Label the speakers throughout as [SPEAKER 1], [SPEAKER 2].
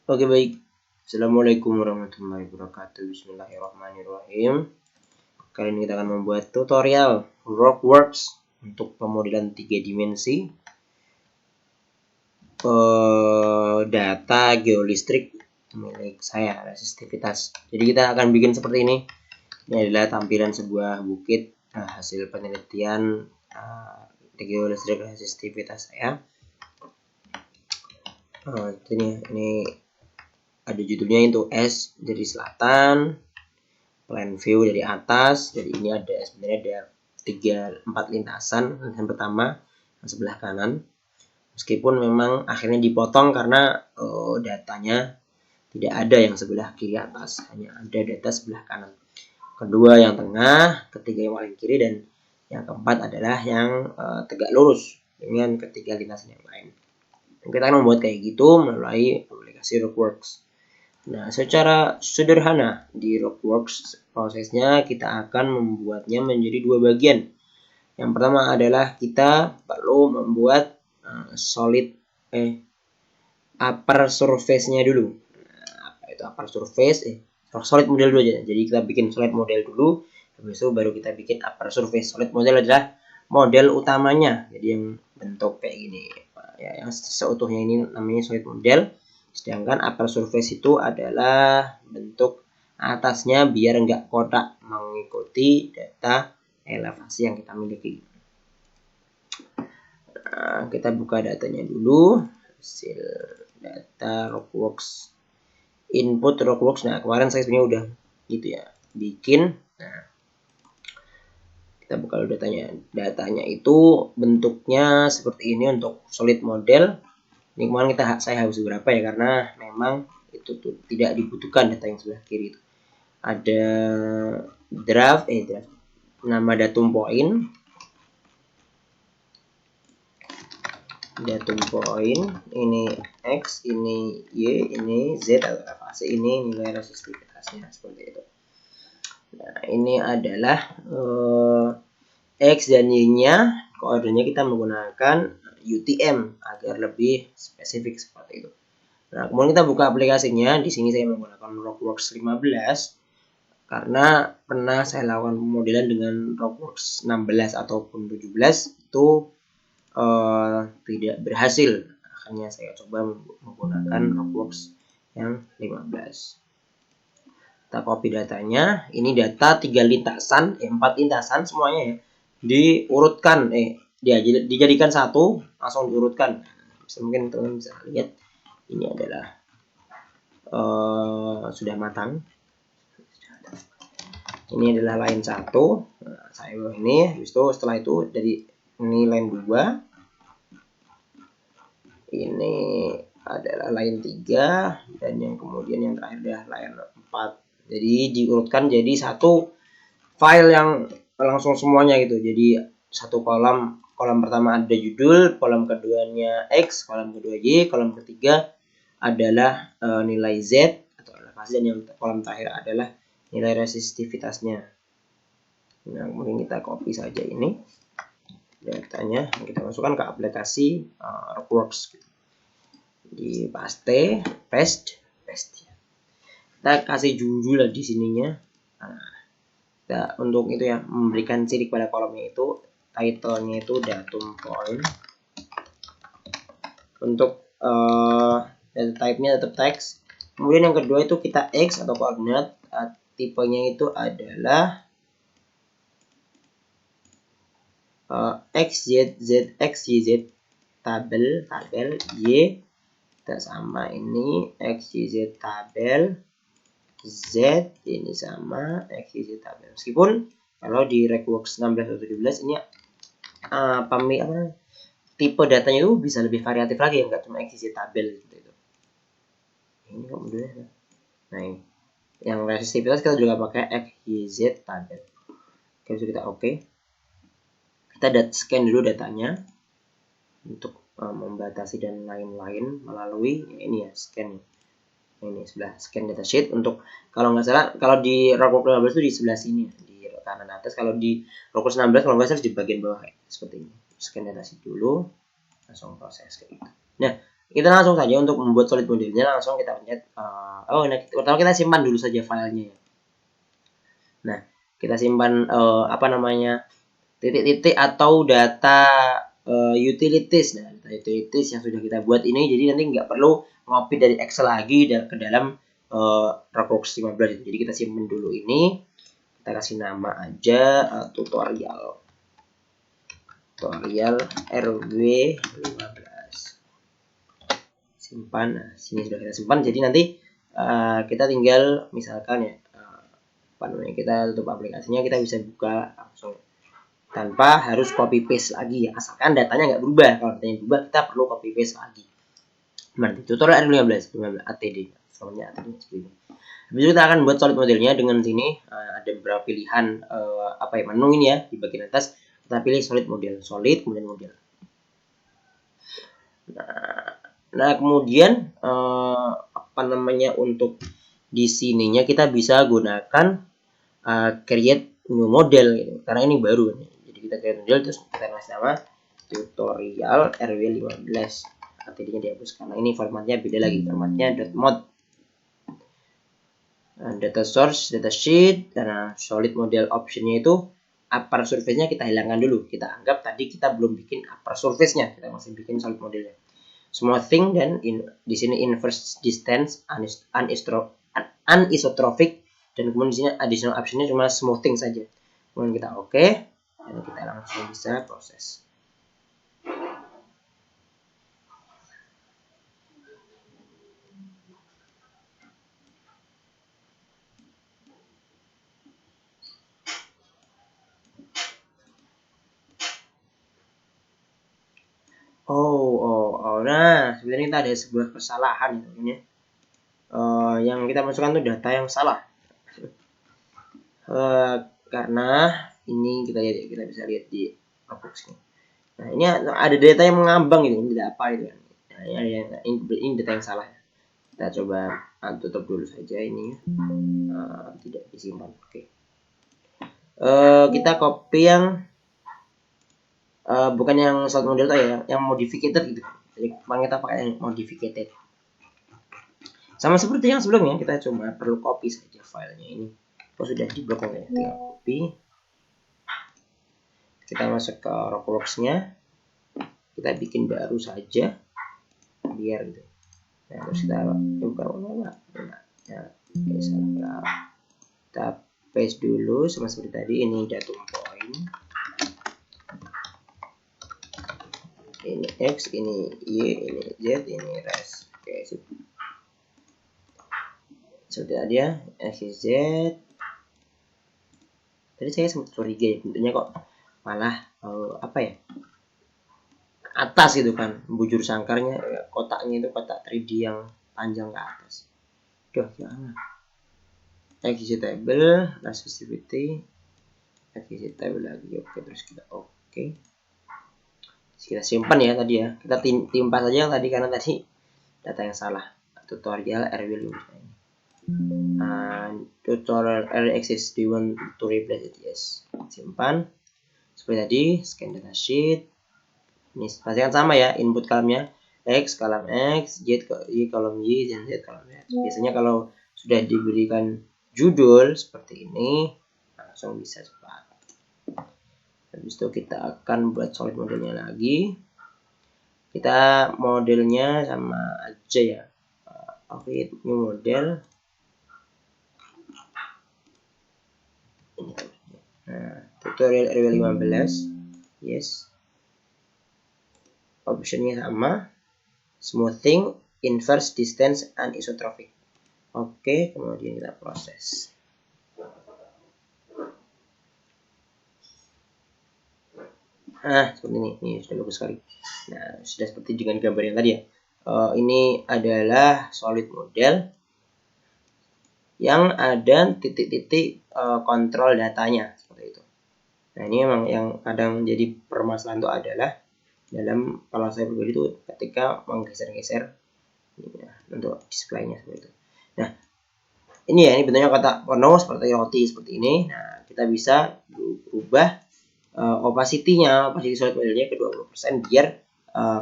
[SPEAKER 1] Oke, baik. Assalamualaikum warahmatullahi wabarakatuh. Bismillahirrahmanirrahim. Kali ini kita akan membuat tutorial Rockworks untuk pemodelan 3 dimensi data geolistrik milik saya, resistivitas. Jadi kita akan bikin seperti ini. Ini adalah tampilan sebuah bukit hasil penelitian geolistrik resistivitas saya. Ini ada judulnya itu S dari selatan, plan view dari atas. Jadi ini sebenarnya ada 4 lintasan. Lintasan pertama yang sebelah kanan, meskipun memang akhirnya dipotong karena datanya tidak ada yang sebelah kiri atas, hanya ada data sebelah kanan. Kedua yang tengah, ketiga yang paling kiri, dan yang keempat adalah yang tegak lurus dengan ketiga lintasan yang lain. Kita akan membuat kayak gitu melalui aplikasi Rockworks. Nah, secara sederhana di Rockworks prosesnya kita akan membuatnya menjadi 2 bagian. Yang pertama adalah kita perlu membuat upper surface-nya dulu. Nah, apa itu upper surface? Solid model dulu aja. Jadi kita bikin solid model dulu, habis itu baru kita bikin upper surface. Solid model adalah model utamanya. Jadi yang bentuk kayak gini. Ya, yang seutuhnya ini namanya solid model. Sedangkan upper surface itu adalah bentuk atasnya biar enggak kotak, mengikuti data elevasi yang kita miliki. Nah, kita buka datanya dulu, hasil data Rockworks, input Rockworks. Nah, kemarin saya sebenarnya udah gitu ya bikin. Nah, kita buka dulu datanya. Datanya itu bentuknya seperti ini untuk solid model. Ini kemarin saya hapus beberapa ya, karena memang itu tuh tidak dibutuhkan data yang sebelah kiri itu. Ada draft nama datum point, ini X, ini Y, ini Z atau elevasi, ini nilai resistivitasnya seperti itu. Nah, ini adalah X dan Y-nya, koordinatnya kita menggunakan UTM agar lebih spesifik seperti itu. Nah, kemudian kita buka aplikasinya. Di sini saya menggunakan Rockworks 15 karena pernah saya lakukan pemodelan dengan Rockworks 16 ataupun 17 itu tidak berhasil. Akhirnya saya coba menggunakan Rockworks yang 15. Kita copy datanya. Ini data 3 lintasan, 4 lintasan semuanya ya. Diurutkan, dijadikan satu, langsung diurutkan. Mungkin teman-teman bisa lihat, ini adalah sudah matang. Ini adalah line 1. Nah, saya ini, habis itu setelah itu dari ini line 2. Ini adalah line 3 dan yang kemudian yang terakhir adalah line 4. Jadi diurutkan jadi satu file yang langsung semuanya gitu. Jadi satu kolom pertama ada judul, kolom keduanya X, kolom kedua Y, kolom ketiga adalah nilai Z atau elevasi, dan yang kolom terakhir adalah nilai resistivitasnya. Nah, kemudian kita copy saja ini datanya, kita masukkan ke aplikasi Rockworks gitu. Di paste. Kita kasih judul di sininya. Nah, kita untuk itu ya, memberikan ciri pada kolomnya itu, title-nya itu datum point. Untuk data type-nya tetap teks. Kemudian yang kedua itu kita X atau koordinat, tipenya itu adalah X, Y, Z, X, Y, Z, tabel, Y, kita sama ini X, Y, Z, tabel, Z, ini sama X, Y, Z, tabel. Meskipun kalau di Rockworks 16 atau 17 ini tipe datanya itu bisa lebih variatif lagi, enggak cuma X, Y, Z, tabel gitu. Ini kok modelnya. Nah, ini yang resistivitas kita juga pakai X, Y, Z, tabel. Oke, bisa kita oke. Kita scan dulu datanya untuk membatasi dan lain-lain melalui ini ya, scan. Ini sebelah scan datasheet. Untuk kalau nggak salah, kalau di Rockworks 15 itu di sebelah sini, di kanan atas. Kalau di Rockworks 16 kalau nggak salah di bagian bawah seperti ini. Scan datasheet dulu, langsung proses kayak gitu. Nah, kita langsung saja untuk membuat solid modelnya, langsung kita pencet pertama kita simpan dulu saja filenya. Nah, kita simpan titik-titik atau data utilities. Nah, data utilities yang sudah kita buat ini, jadi nanti nggak perlu ngopi dari Excel lagi ke dalam Roblox 15. Jadi kita simpan dulu ini, kita kasih nama aja tutorial RW 15. Simpan. Nah, sini sudah kita simpan. Jadi nanti kita tinggal misalkan ya kita tutup aplikasinya, kita bisa buka langsung tanpa harus copy paste lagi ya, asalkan datanya nggak berubah. Kalau datanya berubah, kita perlu copy paste lagi. Berarti tutorial R15 ATD soalnya ATD seperti ini. Habis itu kita akan buat solid modelnya. Dengan sini ada beberapa pilihan menu ini ya, di bagian atas kita pilih solid model, kemudian model. Nah kemudian untuk di sininya kita bisa gunakan create new model gitu, karena ini baru. Jadi kita create model, terus kita kasih nama tutorial RW15. ATD-nya dihapus karena ini formatnya beda lagi, formatnya .mod. Data source, data sheet, karena solid model optionnya itu upper surface-nya kita hilangkan dulu. Kita anggap tadi kita belum bikin upper surface-nya, kita masih bikin solid modelnya. Smoothing, dan di sini inverse distance, anisotropic, dan kemudian di sini additional optionnya cuma smoothing saja. Kemudian kita oke, dan kita langsung bisa proses. Nah sebenarnya kita ada sebuah kesalahan ini. Yang kita masukkan itu data yang salah. Karena ini kita bisa lihat di Roblox ini. Nah ini ada data yang mengambang ini tidak apa itu. Nah, ini data yang salah. Kita coba tutup dulu saja ini. Tidak disimpan. Oke. Kita copy yang bukan yang solid model ya, yang modified gitu. Jadi kita pakai yang modified. Sama seperti yang sebelumnya, kita cuma perlu copy saja filenya ini. Kalau sudah diblok ya, tinggal copy. Kita masuk ke Roblox-nya. Kita bikin baru saja biar gitu. Nah, terus kita kita paste dulu sama seperti tadi. Ini datum point, ini X, ini Y, ini Z, ini res. Oke, seperti tadi ya, XZ. Tadi saya sempat curiga ya, bentuknya kok malah atas gitu kan, bujur sangkarnya kotaknya itu kotak 3D yang panjang ke atas. Jangan. XZ table, resistivity, XZ table lagi. Oke, terus kita oke. Kita simpan ya tadi ya, kita timpa saja yang tadi karena tadi data yang salah. Tutorial RW15 ini. Tutorial RXS, do you want to replace it? Yes. Simpan. Seperti tadi, scan data sheet. Ini pastikan sama ya, input kolomnya X, kolom X, Y, kolom Y, dan Z, kolom Z. Biasanya kalau sudah diberikan judul seperti ini, langsung bisa cepat. Habis itu kita akan buat solid modelnya lagi. Kita modelnya sama aja ya. Oke, new model. Nah, tutorial RW15. Yes. Optionnya sama. Smoothing, inverse distance, anisotropic. Oke, kemudian kita proses. Seperti ini sudah bagus sekali. Nah, sudah seperti dengan gambar yang tadi ya. Ini adalah solid model yang ada titik-titik kontrol datanya seperti itu. Nah, ini memang yang kadang jadi permasalahan itu adalah dalam, kalau saya pribadi itu ketika menggeser-geser untuk displaynya seperti itu. Nah, ini ya, ini bentuknya kotak penuh seperti roti seperti ini. Nah, kita bisa berubah opacity solid modelnya ke 20% biar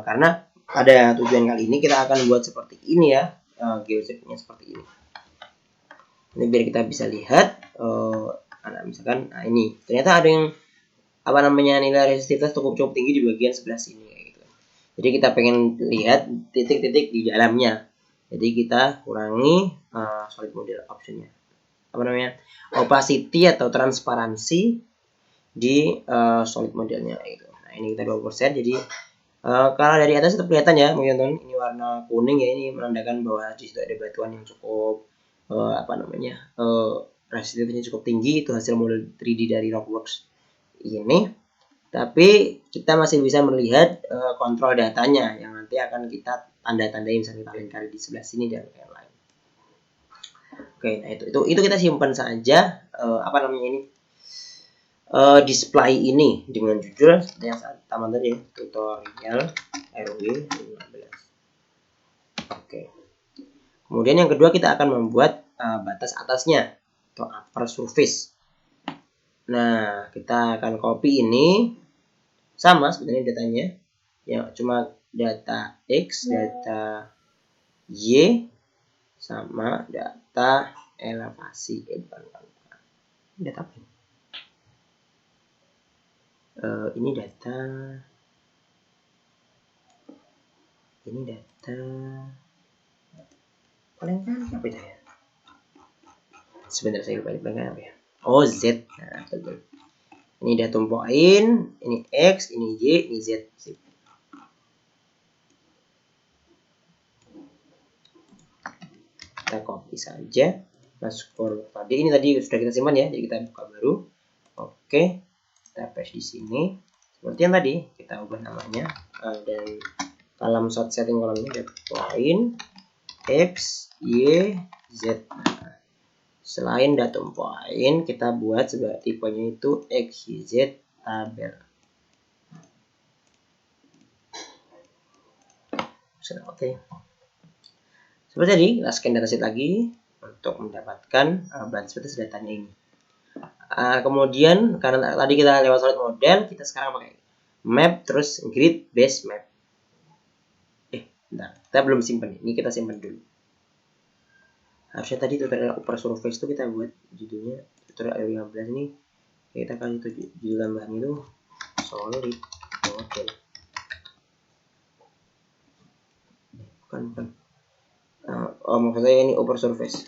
[SPEAKER 1] karena pada tujuan kali ini kita akan buat seperti ini ya, geometri-nya seperti ini. Ini biar kita bisa lihat, misalkan, ini ternyata ada yang nilai resistitivitas cukup tinggi di bagian sebelah sini gitu. Jadi kita pengen lihat titik-titik di dalamnya. Jadi kita kurangi solid model optionnya. Opacity atau transparansi di solid modelnya gitu. Nah, ini kita 20%. Jadi kalau dari atas tetap kelihatan ya, mungkin teman, ini warna kuning ya, ini menandakan bahwa di situ ada batuan yang cukup resistitivitasnya cukup tinggi, itu hasil model 3D dari Rockworks ini. Tapi kita masih bisa melihat kontrol datanya yang nanti akan kita tanda-tandai, misalnya kita lingkari di sebelah sini dan yang lain. Oke, nah itu kita simpan saja display ini dengan judul yang pertama tadi, tutorial RW 15. Oke. Kemudian yang kedua kita akan membuat batas atasnya atau upper surface. Nah, kita akan copy ini, sama sebenarnya datanya, ya cuma data X, data Y, sama data elevasi. Data apa ini? Ini data paling kan apa itu ya? Sebentar saya lupa apa ya? Oh, Z. Nah, betul. Ini datum poin, ini X, ini Y, ini Z. Kita copy saja, masuk form tadi. Ini tadi sudah kita simpan ya, jadi kita buka baru. Oke, kita paste di sini. Seperti yang tadi, kita ubah namanya, dan dalam short setting kolom ini ada poin X, Y, Z. Nah, selain datum poin, kita buat sebagai tipenya itu X, Y, Z tabel. Oke. Seperti tadi, kita scan dataset lagi untuk mendapatkan branch batas datanya ini. Kemudian karena tadi kita lewat solid model, kita sekarang pakai map terus grid base map. Bentar, kita belum simpan. Ini kita simpan dulu. Harusnya tadi tutorial upper surface itu kita buat judulnya tutorial 15 ini. Kita kasih judul tambahan itu solid model. Bukan. Maksud saya ini upper surface.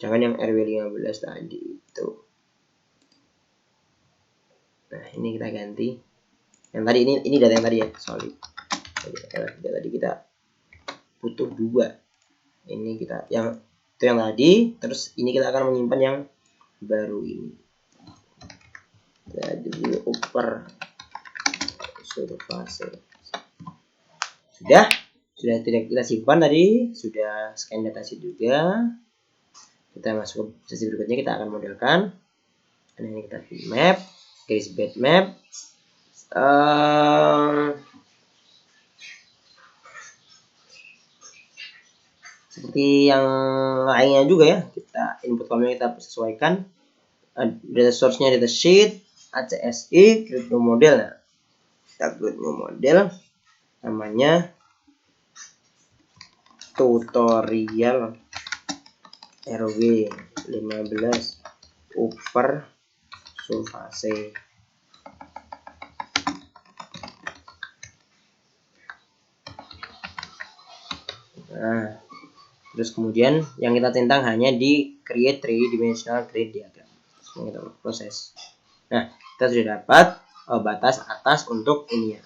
[SPEAKER 1] Jangan yang RW15 tadi itu. Nah, ini kita ganti. Yang tadi ini data yang tadi ya, solid. Data tadi kita butuh 2. Ini kita yang itu yang tadi, terus ini kita akan menyimpan yang baru ini. Jadi upper surface. Sudah tidak kita simpan tadi, sudah scan datasheet juga. Kita masuk ke sesi berikutnya, kita akan modelkan. Dan ini kita map, garis bed map. Seperti yang lainnya juga ya, kita input kolomnya kita sesuaikan. Data source-nya data sheet, ACSI, create new model. Nah, kita create new model, namanya tutorial RW 15 upper surface. Nah, terus kemudian yang kita centang hanya di create 3D grid diagram. Kita proses. Nah, kita sudah dapat batas atas untuk ini ya,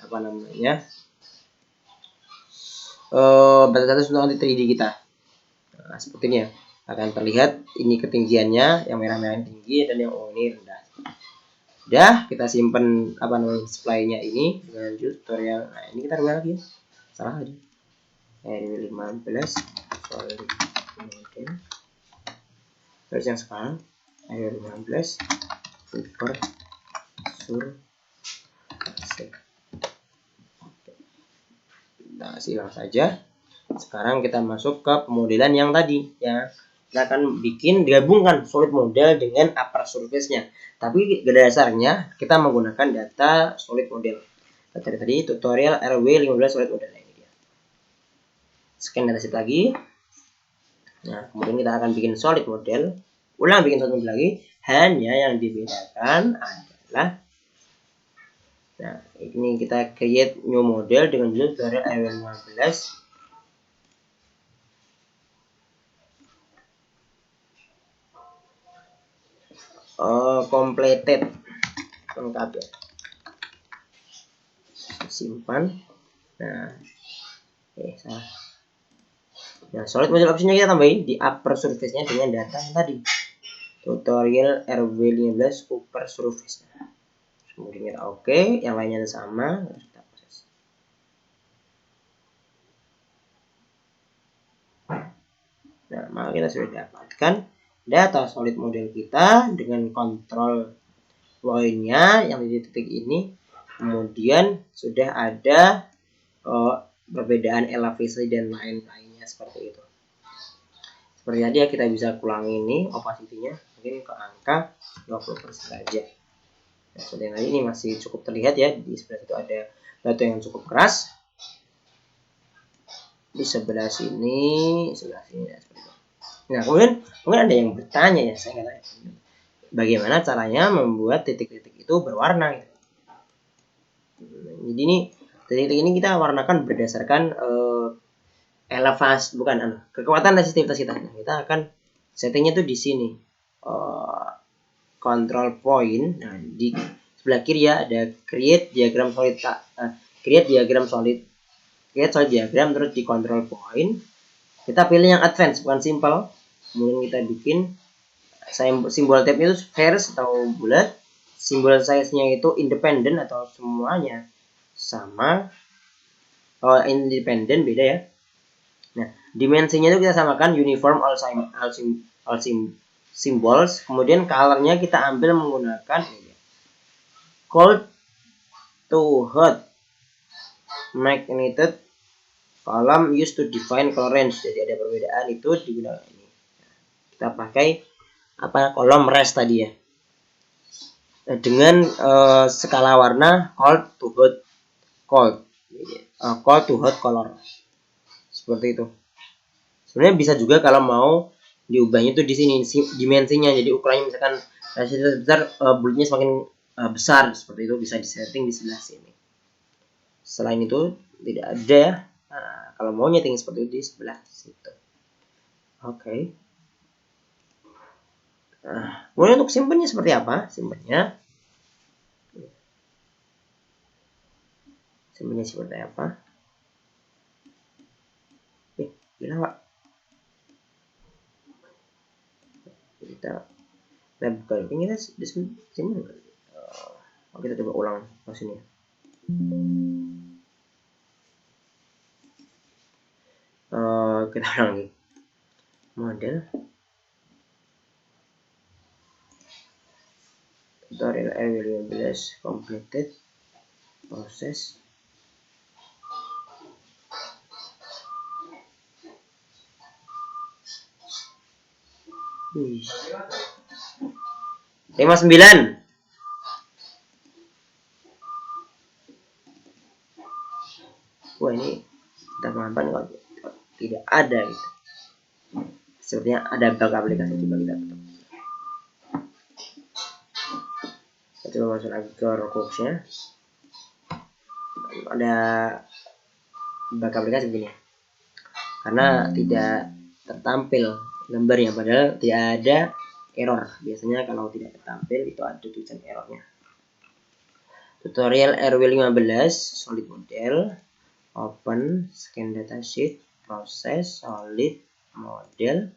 [SPEAKER 1] batas atas untuk anti 3D kita. Nah, seperti ini ya, akan terlihat ini ketinggiannya, yang merah-merah tinggi dan yang ini rendah. Sudah kita simpan display-nya ini dengan tutorial. Nah, ini kita rubah lagi ya, salah tadi. RW 15 solid model. Terus yang sekarang RW 15 upper surface. Nah, silang saja. Sekarang kita masuk ke pemodelan yang tadi ya, kita akan bikin gabungkan solid model dengan upper surface-nya. Tapi dasarnya kita menggunakan data solid model. Tadi tutorial RW15 solid model ini dia. Scan datasheet lagi. Nah, kemudian kita akan bikin solid model. Ulang bikin solid model lagi. Hanya yang dibedakan adalah, nah, ini kita create new model dengan judul tutorial RW15. Completed, lengkap ya. Simpan. Nah, salah. Nah, solid model optionnya kita tambahin di upper surface-nya dengan data yang tadi. Tutorial RW15 upper surface. Kemudian kita oke, yang lainnya sama, kita proses. Nah, maka kita sudah dapatkan data solid model kita dengan kontrol poinnya yang di titik ini. Kemudian sudah ada perbedaan elevasi dan lain-lainnya seperti itu. Seperti tadi ya, kita bisa ulang ini opacity-nya mungkin ke angka 20% saja. Nah, seperti yang tadi ini masih cukup terlihat ya, di sebelah itu ada batu yang cukup keras. Di sebelah sini ya, seperti itu. Nah, kemudian ada yang bertanya ya, saya nggak tahu bagaimana caranya membuat titik-titik itu berwarna gitu. Jadi ini titik-titik ini kita warnakan berdasarkan elevasi, bukan kekuatan resistivitas kita. Nah, kita akan settingnya tuh di sini, control point. Nah, di sebelah kiri ya ada create diagram solid, create solid diagram, terus di control point kita pilih yang advance bukan simple. Kemudian kita bikin simbol tab-nya itu squares atau bulat, simbol size-nya itu independent atau semuanya sama. Independent beda ya. Nah, dimensinya itu kita samakan uniform all symbols. Kemudian color-nya kita ambil menggunakan cold to hot magnetic column used to define color range. Jadi ada perbedaan itu digunakan ini. Kita pakai kolom rest tadi ya. Dengan skala warna cold to hot cold to hot color. Seperti itu. Sebenarnya bisa juga kalau mau diubahnya itu di sini dimensinya. Jadi ukurannya misalkan resistivitas besar, bulatnya semakin besar, seperti itu bisa disetting di sebelah sini. Selain itu tidak ada ya. Nah, kalau mau nyeting seperti itu di sebelah situ. Oke. Nah, kemudian untuk simpennya seperti apa? Simpennya seperti apa? Gila Pak. Kita buka ini, kita simpen. Kita coba ulang ke sini. Kita ulang lagi. Model tutorial RW15 completed proses. Wih. 59. Wah, ini kita pelan-pelan kalau tidak ada gitu. Sepertinya ada bug aplikasi, coba kita tutup. Kita coba masuk lagi ke Roblox-nya. Ada bug aplikasi begini ya. Karena tidak tertampil gambarnya, padahal tidak ada error. Biasanya kalau tidak tertampil itu ada tulisan errornya. Tutorial RW15 solid model, open, scan datasheet, proses solid model,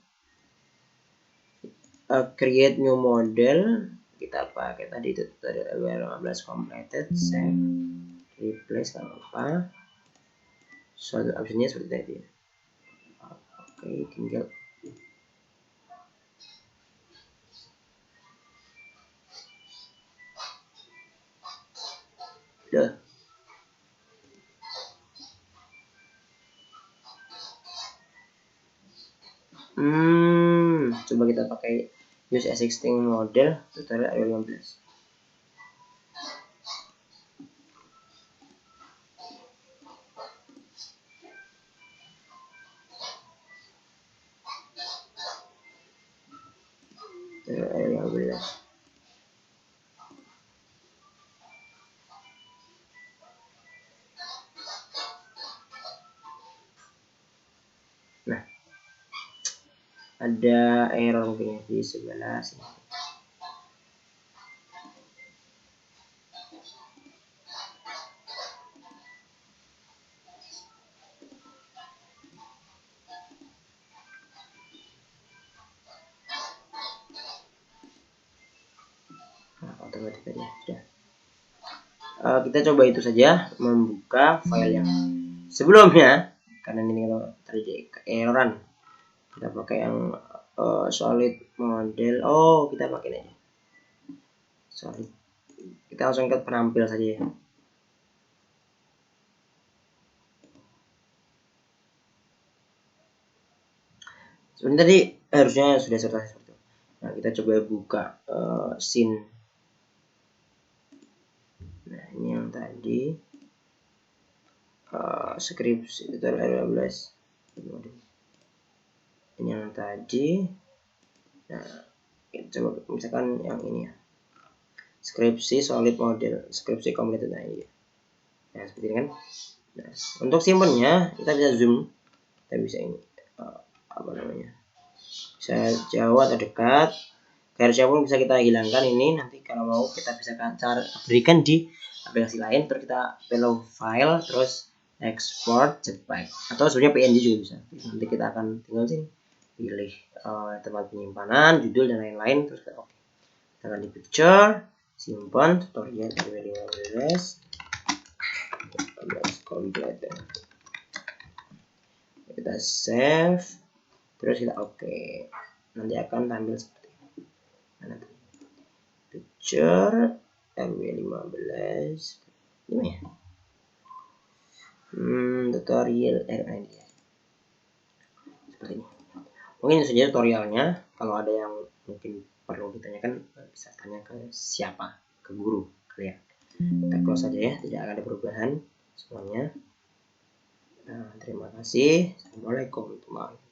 [SPEAKER 1] create new model. Kita pakai tadi tutorial RW15 completed, save, replace, kalau apa. Solid optionnya seperti tadi. Oke, tinggal udah. coba kita pakai use existing model tutorial RW15. Nah, ada error mungkin di sebelah sini. Nah, otomatis tadi sudah. Kita coba itu saja, membuka file yang sebelumnya, karena ini kalau terjadi keeroran kita pakai yang solid model. Kita pakai ini solid, kita langsung ke penampil saja ya. Sebenarnya tadi harusnya sudah selesai seperti itu. Nah, kita coba buka scene. Nah, ini yang tadi skripsi tutorial 15. Ini yang tadi. Nah, kita coba misalkan yang ini ya, skripsi solid model, skripsi komplit. Nah, ini ya, seperti ini kan. Nah, untuk simpennya kita bisa zoom, kita bisa ini apa namanya, bisa jauh atau dekat, garisnya pun bisa kita hilangkan. Ini nanti kalau mau kita bisa cara berikan di aplikasi lain, terus kita pilih file, terus export JPEG atau sebenarnya PNG juga bisa. Nanti kita akan tinggal sini pilih tempat penyimpanan, judul dan lain-lain, terus kita oke. Kita akan di picture, simpan tutorial RW15 komplit. Kita save, terus kita oke. Nanti akan tampil seperti ini. Nah, picture RW15 ini ya, tutorial RW seperti ini. Mungkin itu saja tutorialnya. Kalau ada yang mungkin perlu ditanyakan, bisa tanya ke siapa, ke guru kalian. Kita close saja ya, tidak akan ada perubahan semuanya. Nah, terima kasih. Assalamualaikum warahmatullahi wabarakatuh.